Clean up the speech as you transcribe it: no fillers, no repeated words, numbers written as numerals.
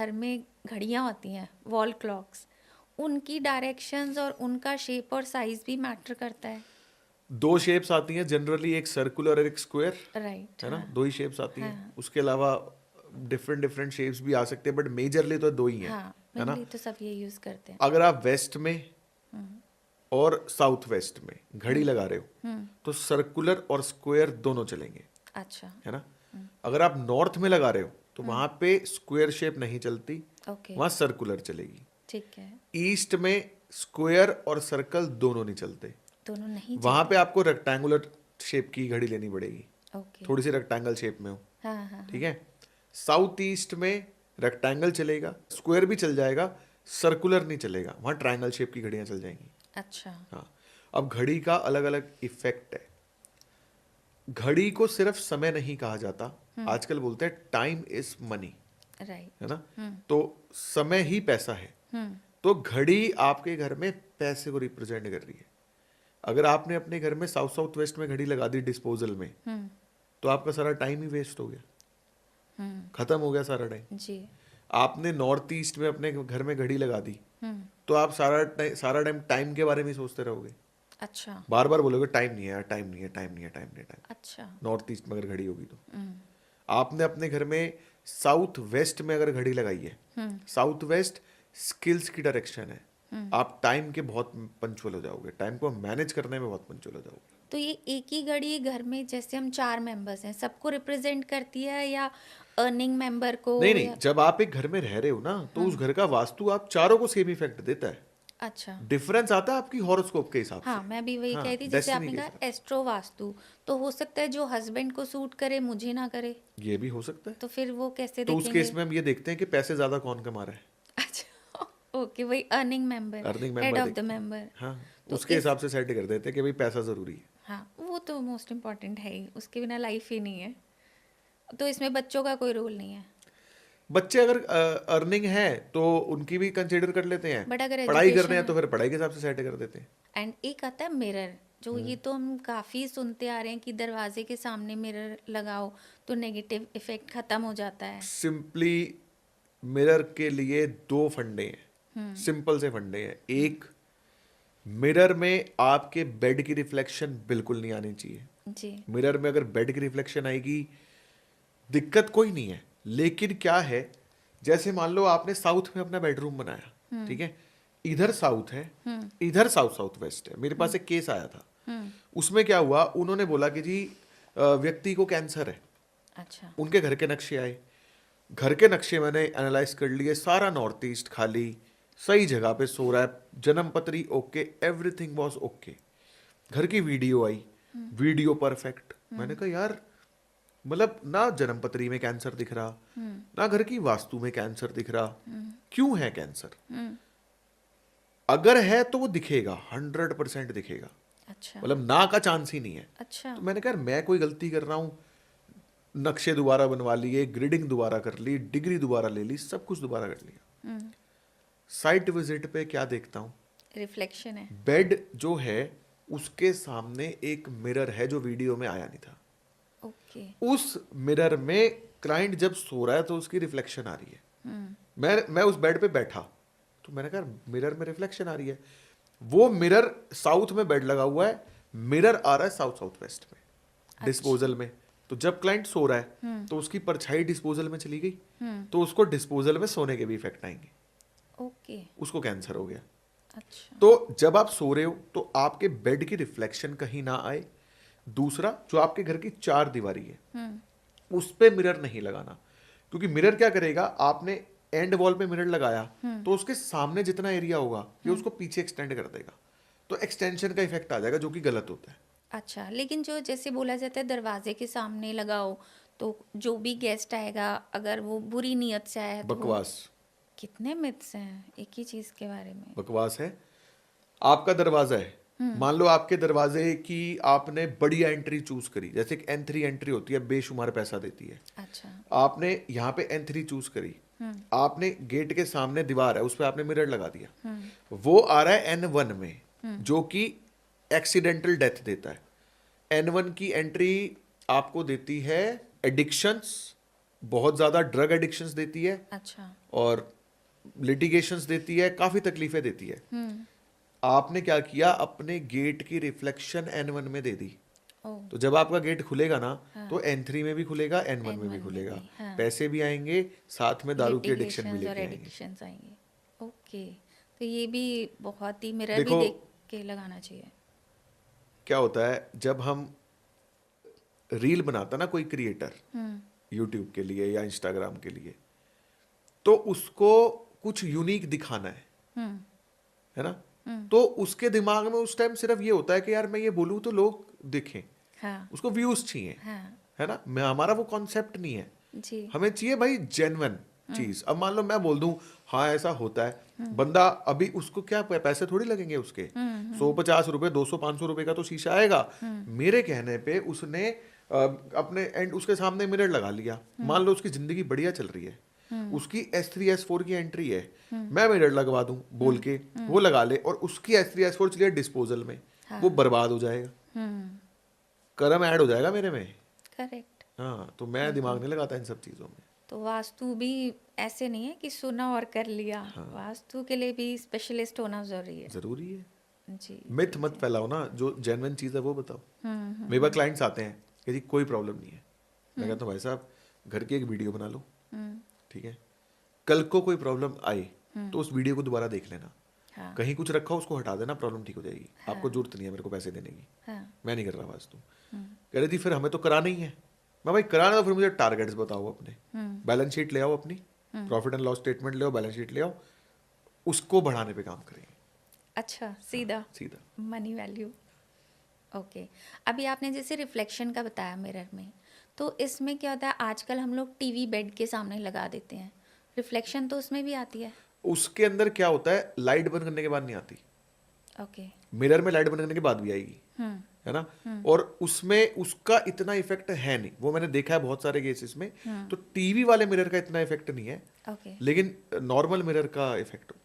घर में घड़ियाँ होती हैं, वॉल क्लॉक्स, उनकी डायरेक्शंस और उनका शेप और साइज भी मैटर करता है? दो शेप्स आती हैं जनरली, एक सर्कुलर और एक स्क्वायर, राइट, है ना, हाँ। दो ही शेप्स आती हैं। हाँ, उसके अलावा डिफरेंट डिफरेंट शेप्स भी आ सकते हैं, बट मेजरली तो दो ही हैं, हाँ, है ना। मेनली तो सब ये यूज़ करते हैं। अगर आप वेस्ट में और साउथ वेस्ट में घड़ी लगा रहे हो तो सर्कुलर और स्क्वायर दोनों चलेंगे, अच्छा, है ना। अगर आप नॉर्थ में लगा रहे हो तो वहां पे स्क्वायर शेप नहीं चलती, ओके, वहां सर्कुलर चलेगी। ठीक है। ईस्ट में स्क्वायर और सर्कल दोनों नहीं चलते, दोनों नहीं वहां चलते? पे आपको रेक्टेंगुलर शेप की घड़ी लेनी पड़ेगी, ओके। थोड़ी सी रेक्टेंगल शेप में हो, हाँ, हाँ, ठीक हाँ। है। साउथ ईस्ट में रेक्टेंगल चलेगा, स्क्वायर भी चल जाएगा, सर्कुलर नहीं चलेगा, वहां ट्रायंगल शेप की घड़ियां चल जाएंगी। अच्छा, हाँ, अब घड़ी का अलग अलग इफेक्ट है। घड़ी को सिर्फ समय नहीं कहा जाता, आजकल बोलते हैं टाइम इज मनी, है राइट। ना। तो समय ही पैसा है, तो घड़ी आपके घर में पैसे को रिप्रेजेंट कर रही है। अगर आपने अपने घर में साउथ साउथ वेस्ट में घड़ी लगा दी डिस्पोजल में, तो आपका सारा टाइम ही वेस्ट हो गया, खत्म हो गया सारा टाइम। जी। आपने नॉर्थ ईस्ट में अपने घर में घड़ी लगा दी, तो आप सारा टाइम टाइम के बारे में ही सोचते रहोगे, अच्छा, बार बार बोलोगे टाइम नहीं है यार, टाइम नहीं है, टाइम नहीं है, टाइम नहीं है, टाइम। अच्छा। नॉर्थ ईस्ट में अगर घड़ी होगी तो आपने अपने घर में साउथ वेस्ट में अगर घड़ी लगाई है, साउथ वेस्ट स्किल्स की डायरेक्शन है, आप टाइम के बहुत पंचुअल हो जाओगे, टाइम को मैनेज करने में बहुत पंचुअल हो जाओगे। तो ये एक ही घड़ी घर में, जैसे हम 4 मेंबर्स हैं, सबको रिप्रेजेंट करती है या अर्निंग मेंबर को नहीं नहीं, या? जब आप एक घर में रह रहे हो ना, तो उस घर का वास्तु आप चारों को सेम इफेक्ट देता है। अच्छा। डिफरेंस आता है आपकी हॉरोस्कोप के हिसाब हाँ, से, मैं भी वही हाँ, कह रही थी, जैसे डेस्टिनी आपने के कहा हिसाब एस्ट्रो वास्तु, तो हो सकता है जो हस्बैंड को सूट करे मुझे ना करे, से ये भी हो सकता है। तो फिर वो कैसे तो उस केस देखेंगे? में हम ये देखते हैं कि पैसे ज्यादा कौन कमा रहा है, अच्छा, ओके, वही earning member, earning head member of the देखते हैं। मेंबर। हाँ, तो उसके इस हिसाब से सेट कर देते हैं कि भाई पैसा जरूरी है। हाँ, वो तो मोस्ट इम्पॉर्टेंट है ही, उसके बिना लाइफ ही नहीं है। तो इसमें बच्चों का कोई रोल नहीं है? बच्चे अगर अर्निंग है तो उनकी भी कंसीडर कर लेते हैं, बट अगर पढ़ाई कर रहे एजुकेशन हैं तो है, फिर पढ़ाई के हिसाब से सेट कर देते हैं। एंड एक आता है मिरर, जो ये तो हम काफ़ी सुनते आ रहे हैं कि दरवाजे के सामने मिरर लगाओ तो नेगेटिव इफेक्ट ख़त्म हो जाता है। सिंपली मिरर के लिए दो फंडे हैं, सिंपल से फंडे हैं। एक, मिरर में आपके बेड की रिफ्लेक्शन बिल्कुल नहीं आनी चाहिए। जी। मिरर में अगर बेड की रिफ्लेक्शन आएगी, दिक्कत कोई नहीं है, लेकिन क्या है, जैसे मान लो आपने साउथ में अपना बेडरूम बनाया, ठीक है, इधर साउथ है, इधर साउथ साउथ वेस्ट है। मेरे पास एक केस आया था, उसमें क्या हुआ, उन्होंने बोला कि जी व्यक्ति को कैंसर है। अच्छा। उनके घर के नक्शे आए, घर के नक्शे मैंने एनालाइज कर लिए, सारा नॉर्थ ईस्ट खाली, सही जगह पे सो रहा है, जन्म पत्री ओके, एवरीथिंग वाज ओके। घर की वीडियो आई, वीडियो परफेक्ट। मैंने कहा यार, मतलब ना जन्म पत्री में कैंसर दिख रहा, ना घर की वास्तु में कैंसर दिख रहा, क्यों है कैंसर? अगर है तो वो दिखेगा, 100% दिखेगा, अच्छा। मतलब ना का चांस ही नहीं है। अच्छा। तो मैंने कहा यार, मैं कोई गलती कर रहा हूँ, नक्शे दोबारा बनवा लिए, ग्रिडिंग दोबारा कर ली, डिग्री दोबारा ले ली, सब कुछ दोबारा कर लिया। साइट विजिट पे क्या देखता हूँ, रिफ्लेक्शन है। बेड जो है उसके सामने एक मिरर है जो वीडियो में आया नहीं था। ओके। उस मिरर में क्लाइंट जब सो रहा है तो उसकी रिफ्लेक्शन आ रही है। मैं उस बेड पे बैठा, तो मैंने कहा मिरर में रिफ्लेक्शन आ रही है। वो मिरर साउथ में बेड लगा हुआ है, मिरर आ रहा है साउथ साउथ वेस्ट में, डिस्पोजल में। तो जब क्लाइंट सो रहा है तो उसकी परछाई डिस्पोजल में चली गई, तो उसको डिस्पोजल में सोने के भी इफेक्ट आएंगे, ओके। उसको कैंसर हो गया। अच्छा। तो जब आप सो रहे हो तो आपके बेड की रिफ्लेक्शन कहीं ना आए। दूसरा, जो आपके घर की चार दीवारी है उस पे मिरर नहीं लगाना, क्योंकि मिरर क्या करेगा, आपने एंड वॉल पे मिरर लगाया तो उसके सामने जितना एरिया होगा ये उसको पीछे एक्सटेंड कर देगा, तो एक्सटेंशन का इफेक्ट आ जाएगा, जो कि गलत होता है। अच्छा, लेकिन जो जैसे बोला जाता है दरवाजे के सामने लगाओ, तो जो भी गेस्ट आएगा अगर वो बुरी नीयत से आया है तो वो, बकवास, कितने मिथ्स हैं एक ही चीज़ के बारे में। बकवास है। आपका दरवाजा है, मान लो आपके दरवाजे की आपने बढ़िया एंट्री चूज करी, जैसे एक N3 एंट्री होती है, बेशुमार पैसा देती है। अच्छा। आपने यहाँ पे N3 चूज करी, आपने गेट के सामने दीवार है, उस पर आपने मिरर लगा दिया, वो आ रहा है N1 में, जो कि एक्सीडेंटल डेथ देता है। N1 की एंट्री आपको देती है एडिक्शंस, बहुत ज़्यादा ड्रग एडिक्शंस देती है अच्छा। और लिटिगेशंस देती है, काफ़ी तकलीफें देती है। आपने क्या किया, अपने गेट की रिफ्लेक्शन N1 में दे दी। ओ। तो जब आपका गेट खुलेगा ना, तो N3 में भी खुलेगा, N1 में भी N1 खुलेगा। भी, हाँ। पैसे भी आएंगे, साथ में दारू की एडिक्शन भी लिटिगेशंस और लेके आएंगे। एडिक्शंस आएंगे। ओके, तो ये भी बहुत ही मिरर भी देखो देख के लगाना चाहिए। क्या होता है, जब हम रील बनाता ना कोई क्रिएटर यूट्यूब के लिए या इंस्टाग्राम के लिए, तो उसको कुछ यूनिक दिखाना है ना। तो उसके दिमाग में उस टाइम सिर्फ ये होता है कि यार मैं ये बोलूँ तो लोग देखें, हाँ। उसको व्यूज चाहिए, हाँ है ना। मैं हमारा वो कॉन्सेप्ट नहीं है, जी। हमें चाहिए भाई जेन्युइन चीज। अब मान लो मैं बोल दूं हाँ ऐसा होता है, बंदा अभी उसको क्या पैसे थोड़ी लगेंगे उसके, 150 रुपए 200-500 रुपए का तो शीशा आएगा। मेरे कहने पे उसने अपने एंड उसके सामने मिरर लगा लिया, मान लो उसकी जिंदगी बढ़िया चल रही है, उसकी S3 S4 की एंट्री है, मैं मिरर लगवा दूं बोल के, वो लगा ले और उसकी S3 S4 चलिए डिस्पोजल में, वो बर्बाद हो जाएगा, कर्म ऐड हो जाएगा मेरे में। करेक्ट। हाँ, तो मैं दिमाग नहीं लगाता इन सब चीजों में। तो वास्तु भी ऐसे नहीं है कि सुना और कर लिया। वास्तु के लिए भी स्पेशलिस्ट होना जरूरी है। जरूरी है। जी। मिथ मत फैलाओ ना, जो जेन्युइन चीज है वो बताओ। मेरे पास क्लाइंट्स आते हैं कि जी कोई प्रॉब्लम नहीं है, मैं कहता हूँ भाई साहब घर की एक वीडियो बना लो, ठीक है, कल को कोई प्रॉब्लम आई तो उस वीडियो को दोबारा देख लेना, हाँ। कहीं कुछ रखा उसको हटा देना, प्रॉब्लम ठीक हो जाएगी। आपको जरूरत नहीं है मेरे को पैसे देने की, हाँ। मैं नहीं कर रहा वास्तु। कह रही थी फिर हमें तो कराना ही है। मैं भाई कराना तो फिर मुझे टारगेट्स बताओ अपने, बैलेंस शीट ले आओ अपनी, प्रॉफिट एंड लॉस स्टेटमेंट ले आओ, बैलेंस शीट ले आओ, उसको बढ़ाने पे काम करेंगे। अच्छा, सीधा सीधा। Money value. ओके, अभी आपने जैसे रिफ्लेक्शन का बताया मिरर में, तो इसमें क्या होता है आजकल हम लोग टीवी बेड के सामने लगा देते हैं, रिफ्लेक्शन तो उसमें भी आती है। उसके अंदर क्या होता है, लाइट बंद करने के बाद नहीं आती, ओके। मिरर में लाइट बंद करने के बाद भी आएगी, है ना। और उसमें उसका इतना इफेक्ट है नहीं, वो मैंने देखा है बहुत सारे केसेस में। तो टीवी वाले मिरर का इतना इफेक्ट नहीं है, ओके। लेकिन नॉर्मल मिरर का इफेक्ट होता है।